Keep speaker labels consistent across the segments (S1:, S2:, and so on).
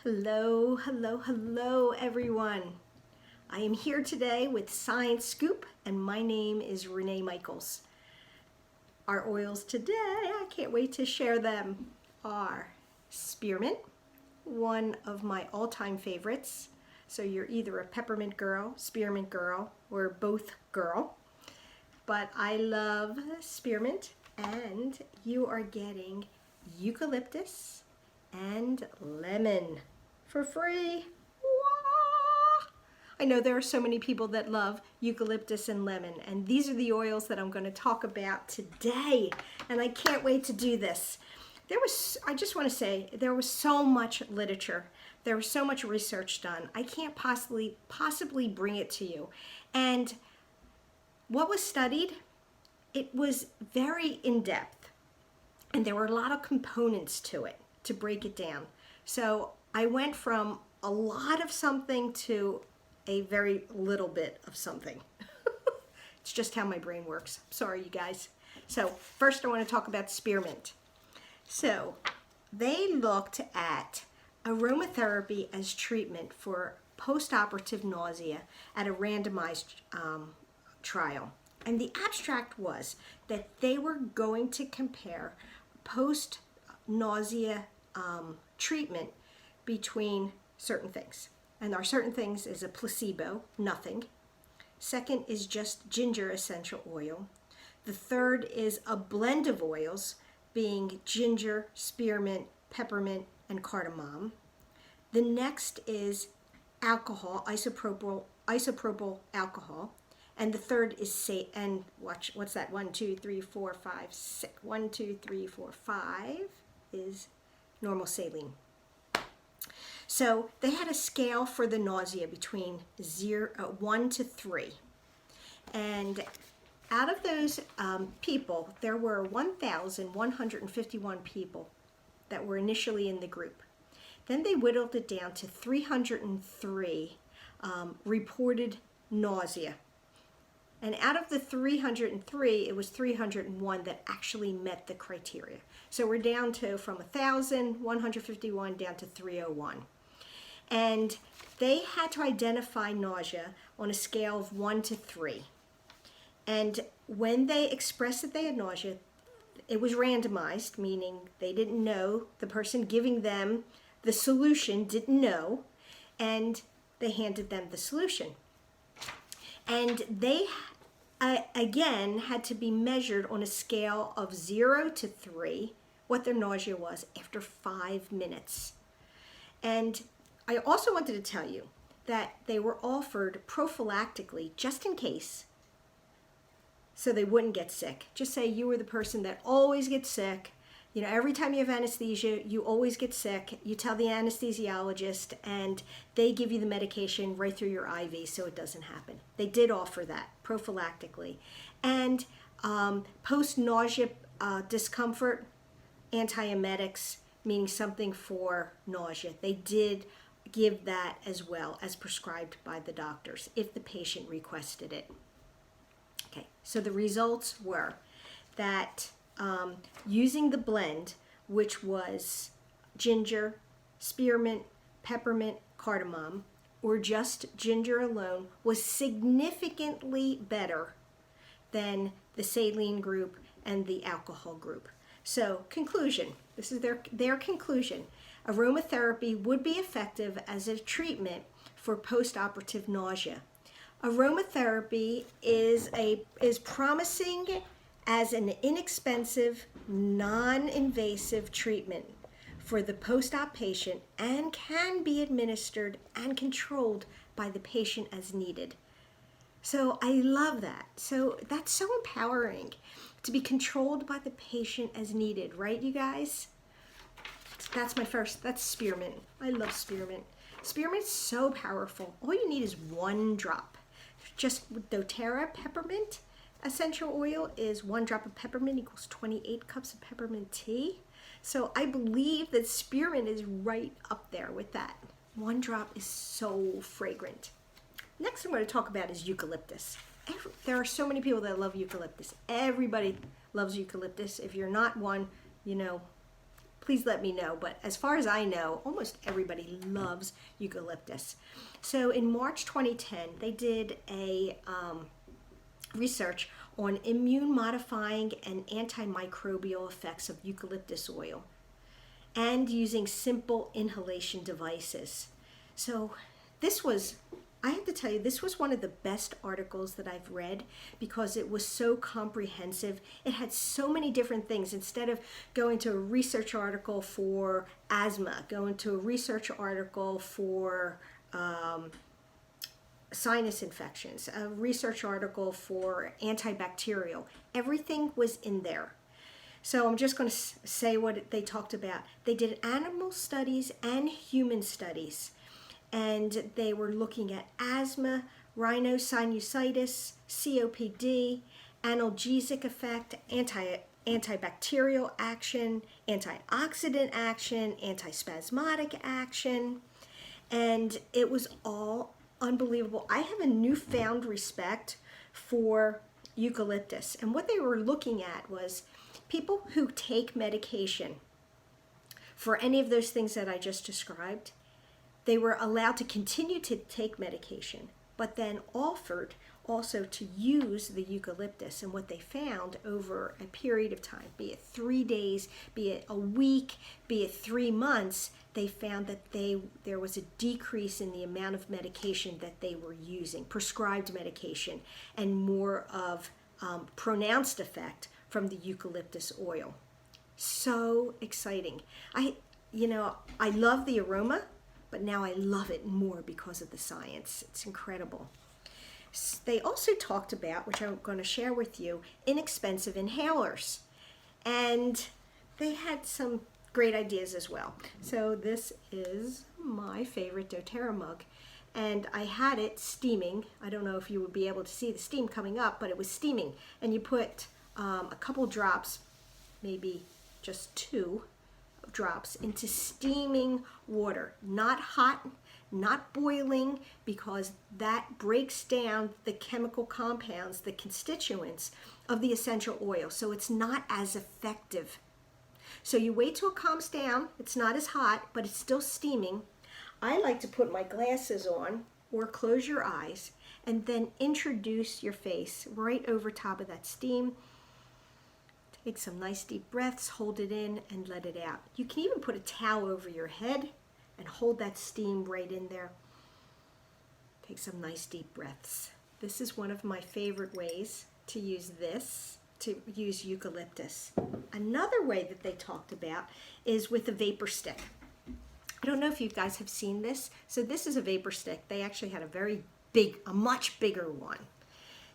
S1: Hello, hello, hello, everyone. I am here today with Science Scoop, and my name is Renee Michaels. Our oils today, I can't wait to share them, are Spearmint, one of my all-time favorites. So you're either a peppermint girl, spearmint girl, or both girl. But I love spearmint, and you are getting eucalyptus and lemon for free. Wah! I know there are so many people that love eucalyptus and lemon, and these are the oils that I'm going to talk about today, and I can't wait to do this. I just want to say, there was so much literature. There was so much research done. I can't possibly bring it to you. And what was studied, it was very in-depth, and there were a lot of components to it to break it down. So I went from a lot of something to a very little bit of something. It's just how my brain works. Sorry, you guys. So first I want to talk about spearmint. So they looked at aromatherapy as treatment for post-operative nausea at a randomized trial. And the abstract was that they were going to compare post-nausea treatment between certain things. And our certain things is a placebo, nothing. Second is just ginger essential oil. The third is a blend of oils, being ginger, spearmint, peppermint, and cardamom. The next is alcohol, isopropyl alcohol. And the third is what's that? 1, 2, 3, 4, 5, 6. 1, 2, 3, 4, 5 is normal saline. So they had a scale for the nausea between 1 to 3. And out of those people, there were 1,151 people that were initially in the group. Then they whittled it down to 303 reported nausea. And out of the 303, it was 301 that actually met the criteria. So we're down to from 1,151 down to 301. And they had to identify nausea on a scale of 1 to 3. And when they expressed that they had nausea, it was randomized, meaning they didn't know, the person giving them the solution didn't know, and they handed them the solution. And they, again, had to be measured on a scale of 0 to 3, what their nausea was after 5 minutes. And I also wanted to tell you that they were offered prophylactically, just in case, so they wouldn't get sick. Just say you were the person that always gets sick. You know, every time you have anesthesia, you always get sick. You tell the anesthesiologist, and they give you the medication right through your IV so it doesn't happen. They did offer that prophylactically. And post-nausea discomfort, antiemetics, meaning something for nausea. They did give that as well as prescribed by the doctors if the patient requested it. Okay, so the results were that using the blend, which was ginger, spearmint, peppermint, cardamom, or just ginger alone, was significantly better than the saline group and the alcohol group. So, conclusion. This is their conclusion. Aromatherapy would be effective as a treatment for post-operative nausea. Aromatherapy is promising as an inexpensive, non-invasive treatment for the post-op patient and can be administered and controlled by the patient as needed. So I love that. So that's so empowering to be controlled by the patient as needed, right, you guys? That's spearmint. I love spearmint. Spearmint's so powerful. All you need is 1 drop. Just with doTERRA peppermint essential oil is 1 drop of peppermint equals 28 cups of peppermint tea. So I believe that spearmint is right up there with that. 1 drop is so fragrant. Next I'm going to talk about is eucalyptus. There are so many people that love eucalyptus. Everybody loves eucalyptus. If you're not one, you know, please let me know. But as far as I know, almost everybody loves eucalyptus. So in March 2010, they did a research on immune modifying and antimicrobial effects of eucalyptus oil and using simple inhalation devices. So this was, I have to tell you, this was one of the best articles that I've read because it was so comprehensive. It had so many different things. Instead of going to a research article for asthma, going to a research article for sinus infections, a research article for antibacterial, everything was in there. So I'm just going to say what they talked about. They did animal studies and human studies, and they were looking at asthma, rhinosinusitis, COPD, analgesic effect, antibacterial action, antioxidant action, antispasmodic action, and it was all unbelievable. I have a newfound respect for eucalyptus, and what they were looking at was people who take medication for any of those things that I just described. They were allowed to continue to take medication, but then offered also to use the eucalyptus. And what they found over a period of time, be it 3 days, be it a week, be it 3 months, they found that there was a decrease in the amount of medication that they were using, prescribed medication, and more of pronounced effect from the eucalyptus oil. So exciting. I love the aroma, but now I love it more because of the science. It's incredible. They also talked about, which I'm going to share with you, inexpensive inhalers. And they had some great ideas as well. So this is my favorite doTERRA mug. And I had it steaming. I don't know if you would be able to see the steam coming up, but it was steaming. And you put a couple drops, maybe just 2 drops, into steaming water. Not hot, not boiling, because that breaks down the chemical compounds, the constituents of the essential oil. So it's not as effective. So you wait till it calms down. It's not as hot, but it's still steaming. I like to put my glasses on or close your eyes and then introduce your face right over top of that steam. Take some nice deep breaths, hold it in, and let it out. You can even put a towel over your head and hold that steam right in there. Take some nice deep breaths. This is one of my favorite ways to use eucalyptus. Another way that they talked about is with a vapor stick. I don't know if you guys have seen this. So this is a vapor stick. They actually had a much bigger one.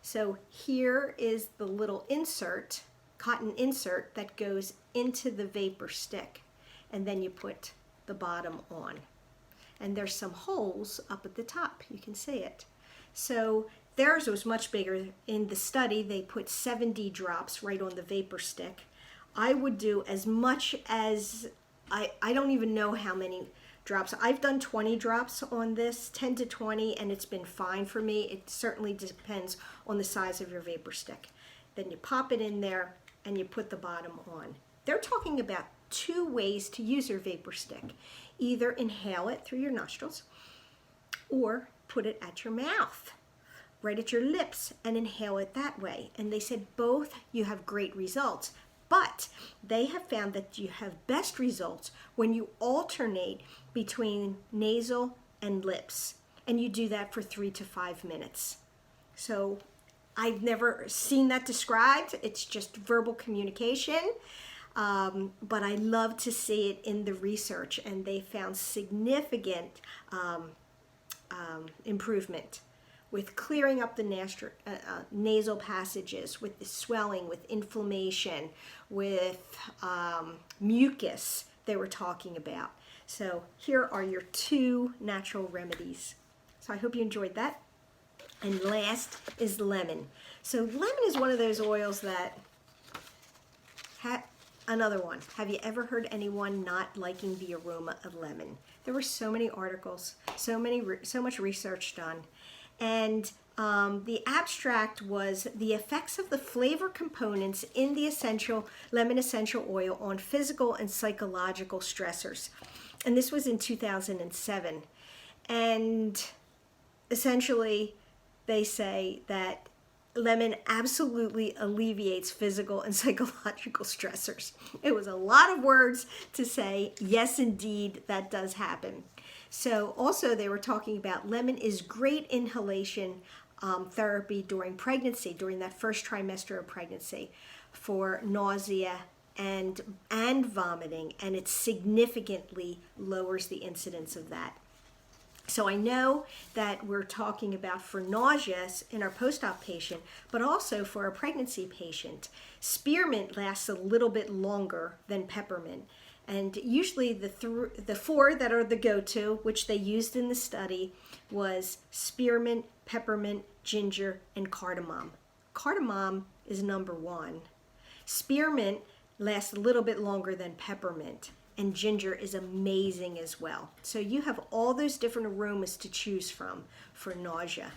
S1: So here is the little insert, cotton insert, that goes into the vapor stick. And then you put the bottom on. And there's some holes up at the top. You can see it. So theirs was much bigger. In the study, they put 70 drops right on the vapor stick. I would do as much as, I don't even know how many drops. I've done 20 drops on this, 10 to 20, and it's been fine for me. It certainly depends on the size of your vapor stick. Then you pop it in there and you put the bottom on. They're talking about 2 ways to use your vapor stick. Either inhale it through your nostrils or put it at your mouth, right at your lips, and inhale it that way. And they said both you have great results, but they have found that you have best results when you alternate between nasal and lips, and you do that for 3 to 5 minutes. So I've never seen that described. It's just verbal communication. But I love to see it in the research, and they found significant improvement with clearing up the nasal passages, with the swelling, with inflammation, with mucus they were talking about. So here are your 2 natural remedies. So I hope you enjoyed that. And last is lemon. So lemon is one of those oils that another one. Have you ever heard anyone not liking the aroma of lemon? There were so many articles, so much research done, and the abstract was the effects of the flavor components in the lemon essential oil on physical and psychological stressors. And this was in 2007. And essentially, they say that lemon absolutely alleviates physical and psychological stressors. It was a lot of words to say, yes, indeed, that does happen. So also they were talking about lemon is great inhalation therapy during pregnancy, during that first trimester of pregnancy, for nausea and vomiting, and it significantly lowers the incidence of that. So I know that we're talking about for nausea in our post-op patient, but also for a pregnancy patient. Spearmint lasts a little bit longer than peppermint. And usually the four that are the go-to, which they used in the study, was spearmint, peppermint, ginger, and cardamom. Cardamom is number one. Spearmint lasts a little bit longer than peppermint, and ginger is amazing as well. So you have all those different aromas to choose from for nausea.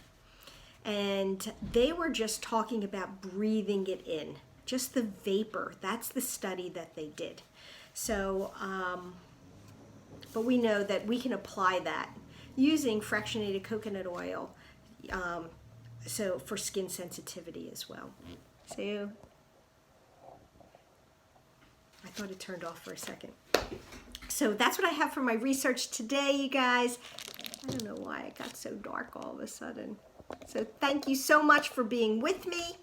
S1: And they were just talking about breathing it in, just the vapor. That's the study that they did. So, but we know that we can apply that using fractionated coconut oil, so for skin sensitivity as well. So, I thought it turned off for a second. So that's what I have for my research today, you guys. I don't know why it got so dark all of a sudden. So thank you so much for being with me.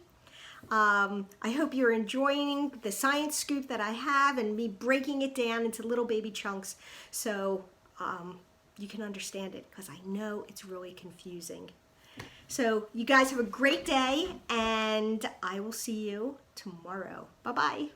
S1: I hope you're enjoying the science scoop that I have and me breaking it down into little baby chunks so you can understand it, because I know it's really confusing. So you guys have a great day, and I will see you tomorrow. Bye-bye.